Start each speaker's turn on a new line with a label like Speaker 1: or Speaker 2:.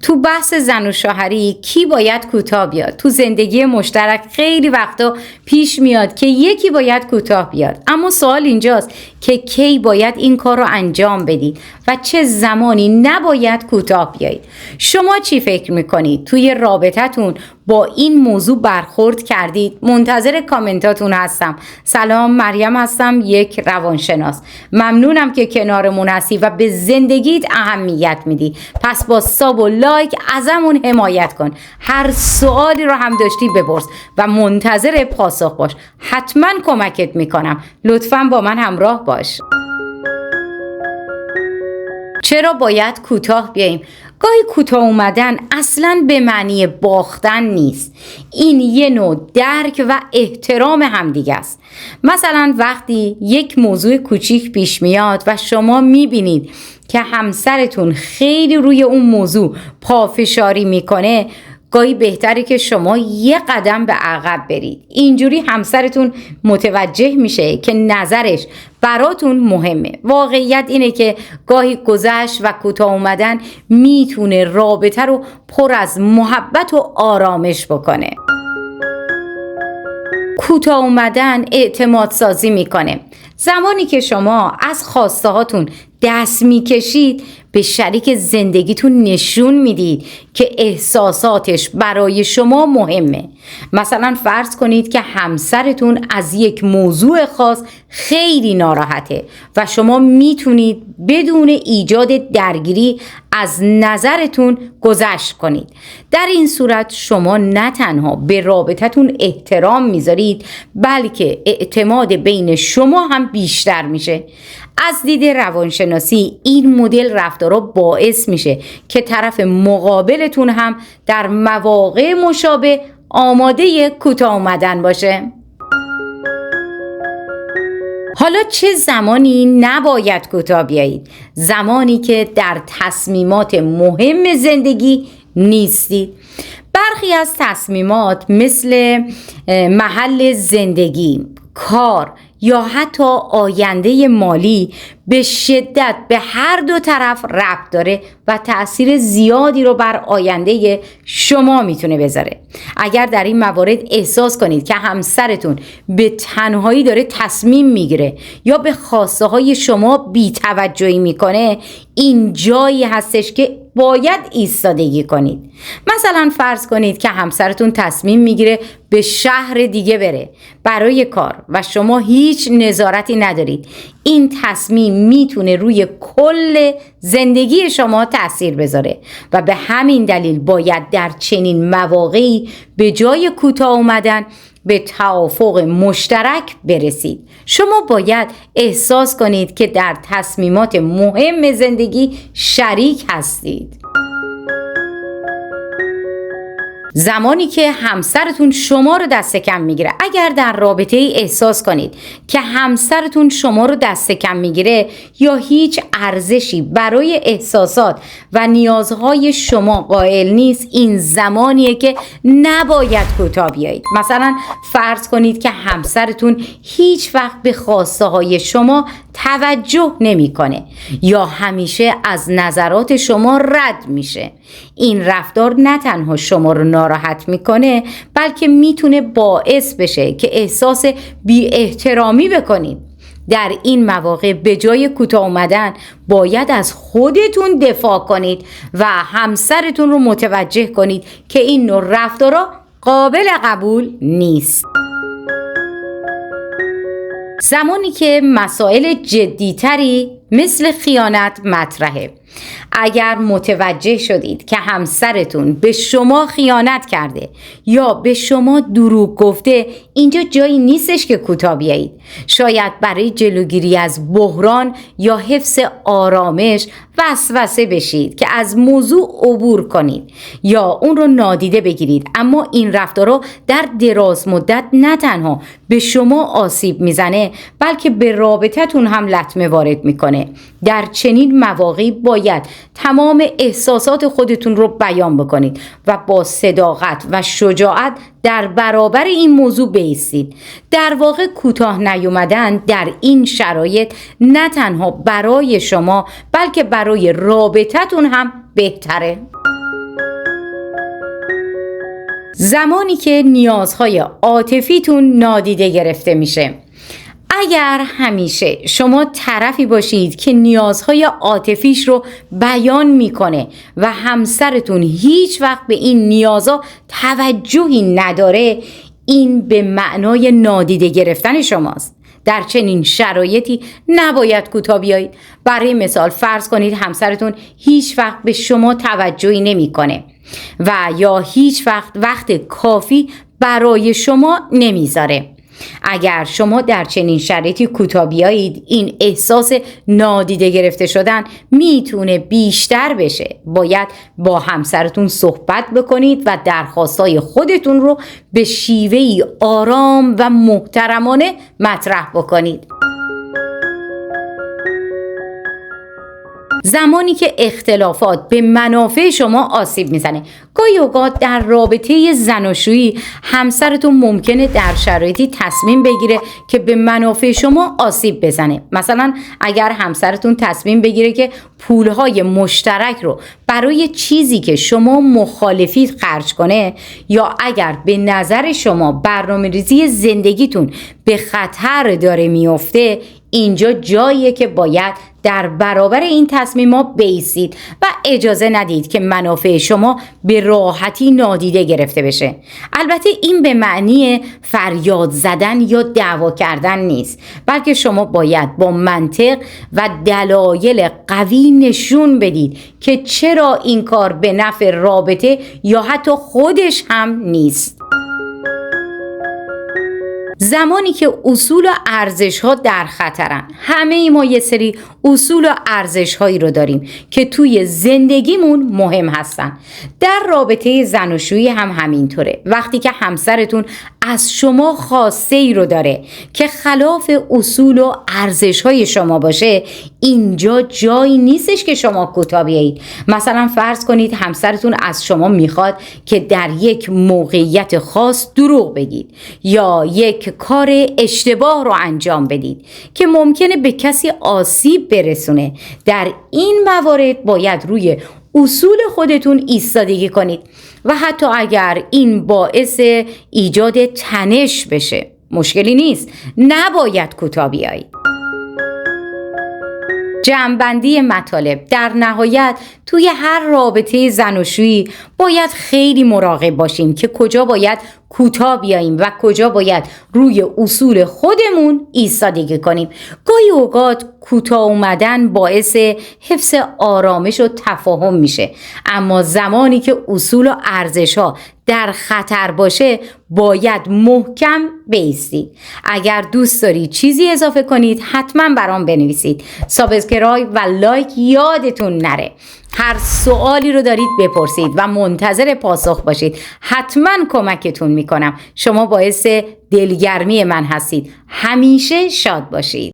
Speaker 1: تو بحث زن و شوهری کی باید کوتاه بیاد؟ تو زندگی مشترک خیلی وقتا پیش میاد که یکی باید کوتاه بیاد، اما سوال اینجاست که کی باید این کار رو انجام بدید و چه زمانی نباید کوتاه بیایید. شما چی فکر میکنید؟ توی رابطتون با این موضوع برخورد کردید؟ منتظر کامنتاتون هستم. سلام، مریم هستم، یک روانشناس. ممنونم که کنارمون هستی و به زندگیت اهمیت میدی. پس با ساب و لایک ازمون حمایت کن. هر سوالی رو هم داشتی بپرس و منتظر پاسخ باش. حتما کمکت میکنم. لطفاً با من همراه باش. چرا باید کوتاه بیاییم؟ گاهی کوتاه اومدن اصلاً به معنی باختن نیست. این یه نوع درک و احترام همدیگه است. مثلا وقتی یک موضوع کوچیک پیش میاد و شما میبینید که همسرتون خیلی روی اون موضوع پافشاری میکنه، گاهی بهتره که شما یه قدم به عقب برید. اینجوری همسرتون متوجه میشه که نظرش براتون مهمه. واقعیت اینه که گاهی گذشت و کوتاه اومدن میتونه رابطه رو پر از محبت و آرامش بکنه. کوتاه اومدن اعتماد سازی میکنه. زمانی که شما از خواسته هاتون دست میکشید، به شریک زندگیتون نشون میدید که احساساتش برای شما مهمه. مثلا فرض کنید که همسرتون از یک موضوع خاص خیلی ناراحته و شما میتونید بدون ایجاد درگیری از نظرتون گذشت کنید. در این صورت شما نه تنها به رابطتون احترام میذارید، بلکه اعتماد بین شما هم بیشتر میشه. از دید روانشناسی این مدل رفتارا باعث میشه که طرف مقابلتون هم در مواقع مشابه آماده کوتاه اومدن باشه. حالا چه زمانی نباید کوتاه بیایید؟ زمانی که در تصمیمات مهم زندگی نیستید. برخی از تصمیمات مثل محل زندگی، کار یا حتی آینده مالی به شدت به هر دو طرف ربط داره و تأثیر زیادی رو بر آینده شما میتونه بذاره. اگر در این موارد احساس کنید که همسرتون به تنهایی داره تصمیم میگیره یا به خواسته های شما بی‌توجهی میکنه، این جایی هستش که باید ایستادگی کنید. مثلا فرض کنید که همسرتون تصمیم میگیره به شهر دیگه بره برای کار و شما هیچ نظارتی ندارید. این تصمیم میتونه روی کل زندگی شما تأثیر بذاره و به همین دلیل باید در چنین مواقعی به جای کوتاه اومدن به توافق مشترک برسید. شما باید احساس کنید که در تصمیمات مهم زندگی شریک هستید. زمانی که همسرتون شما رو دست کم میگیره، اگر در رابطه ای احساس کنید که همسرتون شما رو دست کم میگیره یا هیچ ارزشی برای احساسات و نیازهای شما قائل نیست، این زمانیه که نباید کوتاه بیایید. مثلا فرض کنید که همسرتون هیچ وقت به خواسته های شما توجه نمیکنه یا همیشه از نظرات شما رد میشه. این رفتار نه تنها شما رو ناراحت میکنه، بلکه میتونه باعث بشه که احساس بی احترامی بکنید. در این مواقع به جای کوتاه اومدن باید از خودتون دفاع کنید و همسرتون رو متوجه کنید که این نوع رفتارا قابل قبول نیست. زمانی که مسائل جدیتری مثل خیانت مطرحه، اگر متوجه شدید که همسرتون به شما خیانت کرده یا به شما دروغ گفته، اینجا جایی نیستش که کوتاه بیایید. شاید برای جلوگیری از بحران یا حفظ آرامش وسوسه بشید که از موضوع عبور کنید یا اون رو نادیده بگیرید، اما این رفتارها در دراز مدت نه تنها به شما آسیب میزنه، بلکه به رابطتون هم لطمه وارد میکنه. در چنین مواقعی باید تمام احساسات خودتون رو بیان بکنید و با صداقت و شجاعت در برابر این موضوع بایستید. در واقع کوتاه نیومدن در این شرایط نه تنها برای شما بلکه برای رابطتون هم بهتره. زمانی که نیازهای عاطفیتون نادیده گرفته میشه. اگر همیشه شما طرفی باشید که نیازهای عاطفیش رو بیان میکنه و همسرتون هیچ وقت به این نیازها توجهی نداره، این به معنای نادیده گرفتن شماست. در چنین شرایطی نباید کوتاه بیایید. برای مثال فرض کنید همسرتون هیچ وقت به شما توجهی نمیکنه و یا هیچ وقت کافی برای شما نمیذاره. اگر شما در چنین شرایطی کوتاه بیایید، این احساس نادیده گرفته شدن میتونه بیشتر بشه. باید با همسرتون صحبت بکنید و درخواستای خودتون رو به شیوهی آرام و محترمانه مطرح بکنید. زمانی که اختلافات به منافع شما آسیب میزنه. گاهی اوقات در رابطه زناشویی همسرتون ممکنه در شرایطی تصمیم بگیره که به منافع شما آسیب بزنه. مثلا اگر همسرتون تصمیم بگیره که پولهای مشترک رو برای چیزی که شما مخالفید خرج کنه، یا اگر به نظر شما برنامه‌ریزی زندگیتون به خطر داره میفته، اینجا جاییه که باید در برابر این تصمیمات بایستید و اجازه ندید که منافع شما به راحتی نادیده گرفته بشه. البته این به معنی فریاد زدن یا دعوا کردن نیست، بلکه شما باید با منطق و دلایل قوی نشون بدید که چرا این کار به نفع رابطه یا حتی خودش هم نیست. زمانی که اصول و ارزش‌ها در خطرن. همه ما یه سری اصول و ارزش‌هایی رو داریم که توی زندگیمون مهم هستن. در رابطه زناشویی هم همینطوره. وقتی که همسرتون از شما خواسته‌ای رو داره که خلاف اصول و ارزش‌های شما باشه، اینجا جایی نیستش که شما کوتاه بیایید. مثلا فرض کنید همسرتون از شما میخواد که در یک موقعیت خاص دروغ بگید یا یک کار اشتباه رو انجام بدید که ممکنه به کسی آسیب برسونه. در این موارد باید روی اصول خودتون ایستادگی کنید و حتی اگر این باعث ایجاد تنش بشه، مشکلی نیست، نباید کوتاه بیایید. جمع‌بندی مطالب. در نهایت توی هر رابطه زناشویی باید خیلی مراقب باشیم که کجا باید کوتاه بیاییم و کجا باید روی اصول خودمون ایستادگی کنیم. گاهی اوقات کوتاه اومدن باعث حفظ آرامش و تفاهم میشه، اما زمانی که اصول و ارزش‌ها در خطر باشه باید محکم بایستید. اگر دوست دارید چیزی اضافه کنید حتما برام بنویسید. سابسکرایب و لایک یادتون نره. هر سوالی رو دارید بپرسید و منتظر پاسخ باشید. حتما کمکتون میکنم. شما باعث دلگرمی من هستید. همیشه شاد باشید.